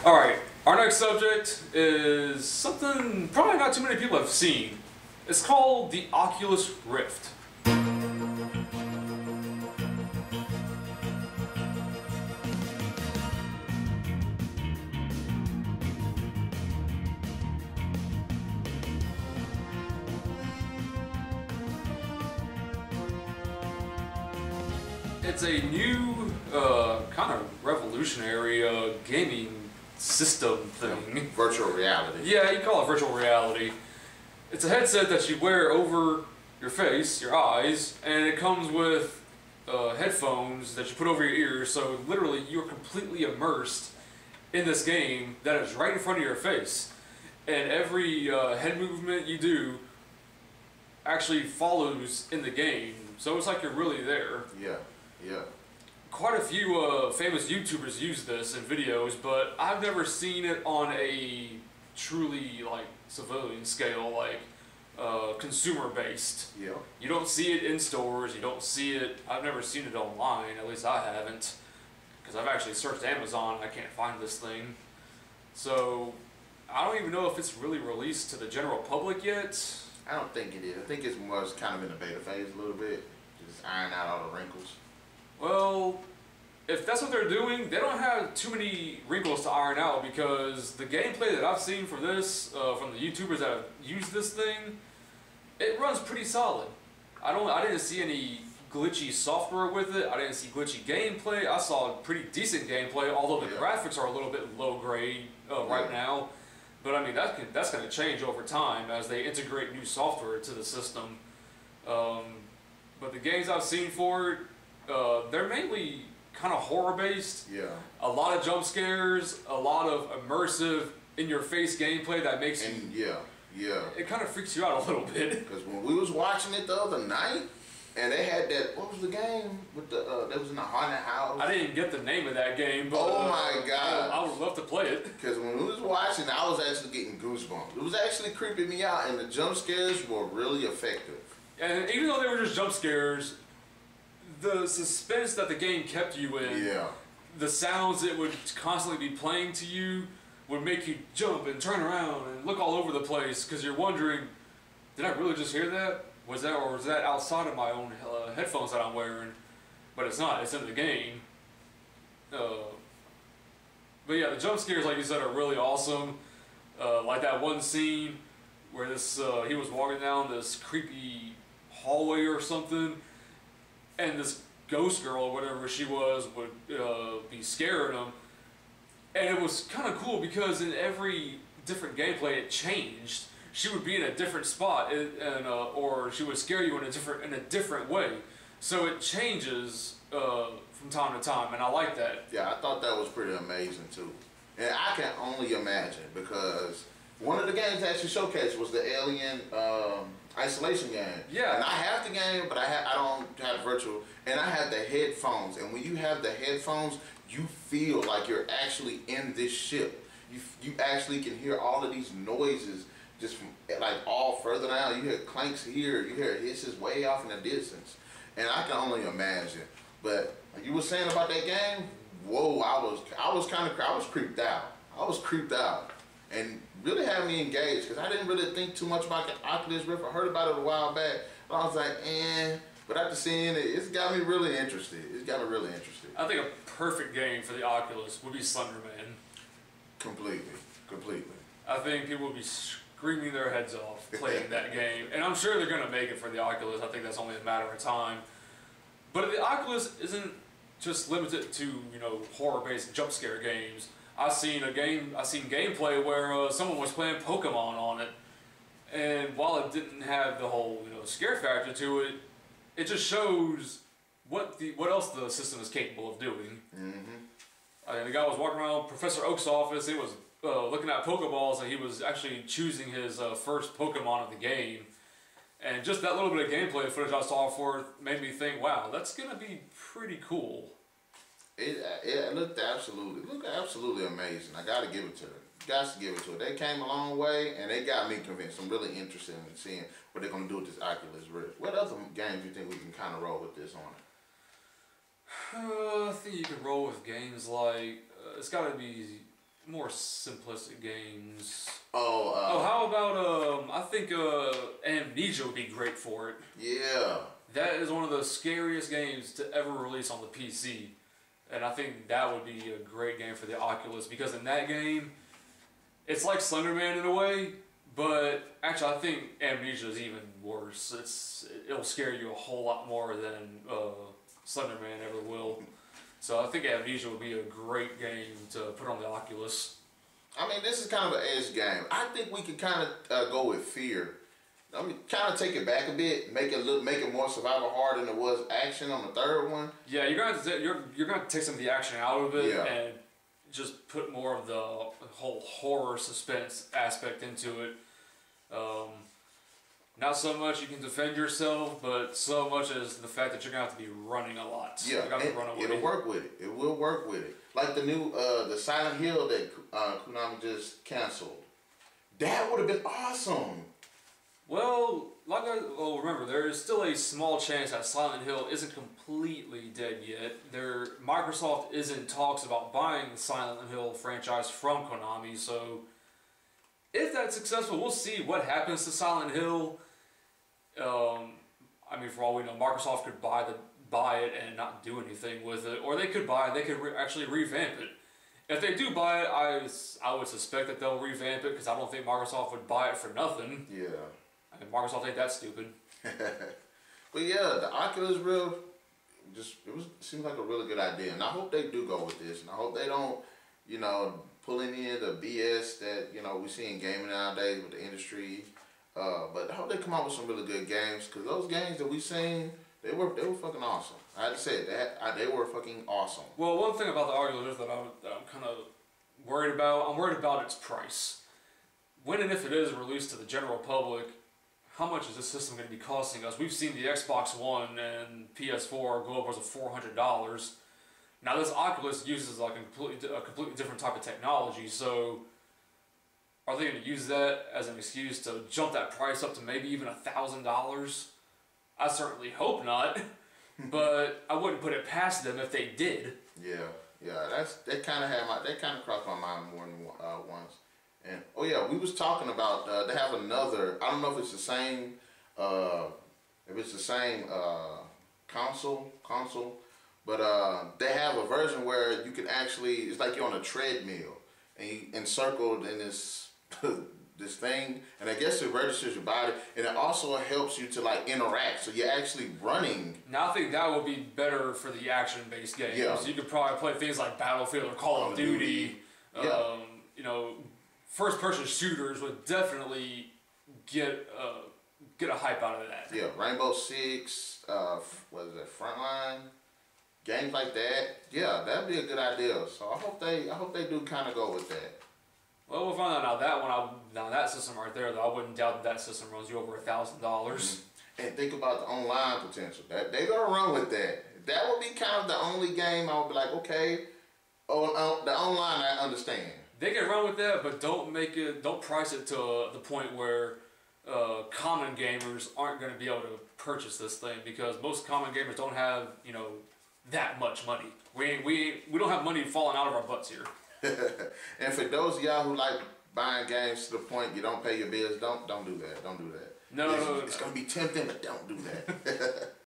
Alright, our next subject is something probably not too many people have seen. It's called the Oculus Rift. It's a new, kind of revolutionary gaming system thing. Virtual reality. Yeah, you call it virtual reality. It's a headset that you wear over your face, your eyes, and it comes with headphones that you put over your ears, so literally you're completely immersed in this game that is right in front of your face. And every head movement you do actually follows in the game, so it's like you're really there. Yeah, yeah. Quite a few famous YouTubers use this in videos, but I've never seen it on a truly like civilian scale, like consumer based. Yeah. You don't see it in stores, you don't see it, I've never seen it online, at least I haven't, because I've actually searched Amazon and I can't find this thing. So I don't even know if it's really released to the general public yet. I don't think it is. I think it's more kind of in the beta phase a little bit, just iron out all the wrinkles. Well, if that's what they're doing, they don't have too many wrinkles to iron out, because the gameplay that I've seen for this, from the YouTubers that have used this thing, it runs pretty solid. I didn't see any glitchy software with it. I didn't see glitchy gameplay. I saw pretty decent gameplay, although the graphics are a little bit low grade right now. But I mean, that's going to change over time as they integrate new software to the system. But the games I've seen for it, they're mainly kind of horror based. Yeah. A lot of jump scares, a lot of immersive in-your-face gameplay that makes you. Yeah. It kind of freaks you out a little bit. Because when we was watching it the other night, and they had that, what was the game with the that was in the haunted house? I didn't get the name of that game, but oh my god, I would love to play it. Because when we was watching, I was actually getting goosebumps. It was actually creeping me out, and the jump scares were really effective. And even though they were just jump scares, the suspense that the game kept you in, the sounds it would constantly be playing to you, would make you jump and turn around and look all over the place, because you're wondering, did I really just hear that? Was that outside of my own headphones that I'm wearing? But it's not. It's in the game. But yeah, the jump scares, like you said, are really awesome. Like that one scene where this he was walking down this creepy hallway or something, and this ghost girl or whatever she was would be scaring him. And it was kind of cool because in every different gameplay it changed. She would be in a different spot, and or she would scare you in a different way. So it changes from time to time, and I like that. Yeah, I thought that was pretty amazing too. And I can only imagine, because one of the games that actually showcased was the Alien Isolation game. Yeah. And I have the game, but I don't have virtual, and I have the headphones. And when you have the headphones, you feel like you're actually in this ship. You actually can hear all of these noises just from like all further down. You hear clanks here, you hear hisses way off in the distance, and I can only imagine. But like you were saying about that game, whoa! I was creeped out. I was creeped out, and really had me engaged, because I didn't really think too much about the Oculus Rift. I heard about it a while back, but I was like, eh. But after seeing it, it's got me really interested. It's got me really interested. I think a perfect game for the Oculus would be Slender Man. Completely. I think people would be screaming their heads off playing that game, and I'm sure they're going to make it for the Oculus. I think that's only a matter of time. But the Oculus isn't just limited to, you know, horror-based jump scare games. I've seen gameplay where someone was playing Pokemon on it, and while it didn't have the whole, you know, scare factor to it, it just shows what else the system is capable of doing. And the guy was walking around Professor Oak's office. He was looking at Pokeballs, and he was actually choosing his first Pokemon of the game. And just that little bit of gameplay footage I saw for it made me think, wow, that's gonna be pretty cool. It looked absolutely amazing. I gotta give it to it. Got to give it to it. They came a long way, and they got me convinced. I'm really interested in seeing what they're gonna do with this Oculus Rift. What other games do you think we can kind of roll with this on it? I think you could roll with games like it's got to be more simplistic games. Oh, how about I think Amnesia would be great for it. yeah. That is one of the scariest games to ever release on the PC. And I think that would be a great game for the Oculus, because in that game, it's like Slender Man in a way, but actually I think Amnesia is even worse. It'll scare you a whole lot more than Slender Man ever will. So I think Amnesia would be a great game to put on the Oculus. I mean, this is kind of an edge game. I think we could kind of go with Fear. I mean, kind of take it back a bit, make it more survival hard than it was action on the third one. Yeah, you're gonna take some of the action out of it, Yeah. and just put more of the whole horror suspense aspect into it. Not so much you can defend yourself, but so much as the fact that you're gonna have to be running a lot. Yeah, you're gonna have to run away. it'll work with it. It will work with it. Like the new the Silent Hill that Konami just canceled. That would have been awesome. Well, remember, there is still a small chance that Silent Hill isn't completely dead yet. Microsoft is in talks about buying the Silent Hill franchise from Konami, so if that's successful, we'll see what happens to Silent Hill. I mean, for all we know, Microsoft could buy it and not do anything with it, or they could actually revamp it. If they do buy it, I would suspect that they'll revamp it, because I don't think Microsoft would buy it for nothing. Yeah. I mean, Microsoft ain't that stupid. But yeah, the Oculus Rift seems like a really good idea, and I hope they do go with this, and I hope they don't, pull any of the BS that we see in gaming nowadays with the industry. But I hope they come out with some really good games, because those games that we seen, they were fucking awesome. I had to say that they were fucking awesome. Well, one thing about the Oculus Rift that I'm kind of worried about, I'm worried about its price. When and if it is released to the general public, how much is this system going to be costing us? We've seen the Xbox One and PS4 go upwards of $400. Now this Oculus uses like a completely different type of technology, so are they going to use that as an excuse to jump that price up to maybe even $1,000? I certainly hope not, but I wouldn't put it past them if they did. Yeah, that kind of crossed my mind more than once. And oh yeah, we was talking about they have another. I don't know if it's the same. Console, but they have a version where you can actually. It's like you're on a treadmill and you encircled in this this thing, and I guess it registers your body, and it also helps you to like interact. So you're actually running. Now I think that would be better for the action-based games. Yeah. So you could probably play things like Battlefield or Call of Duty. Yeah. First-person shooters would definitely get a hype out of that. Yeah, Rainbow Six, what is that, Frontline, games like that. Yeah, that'd be a good idea. So I hope they do kind of go with that. Well, we'll find out now. That system right there, though, I wouldn't doubt that system runs you over $1,000. And think about the online potential. That they're gonna run with that. That would be kind of the only game I would be like, okay, the online I understand. They can run with that, but don't price it to the point where common gamers aren't going to be able to purchase this thing, because most common gamers don't have that much money. We don't have money falling out of our butts here. And for those of y'all who like buying games to the point you don't pay your bills, don't do that. Don't do that. No. It's gonna be tempting, but don't do that.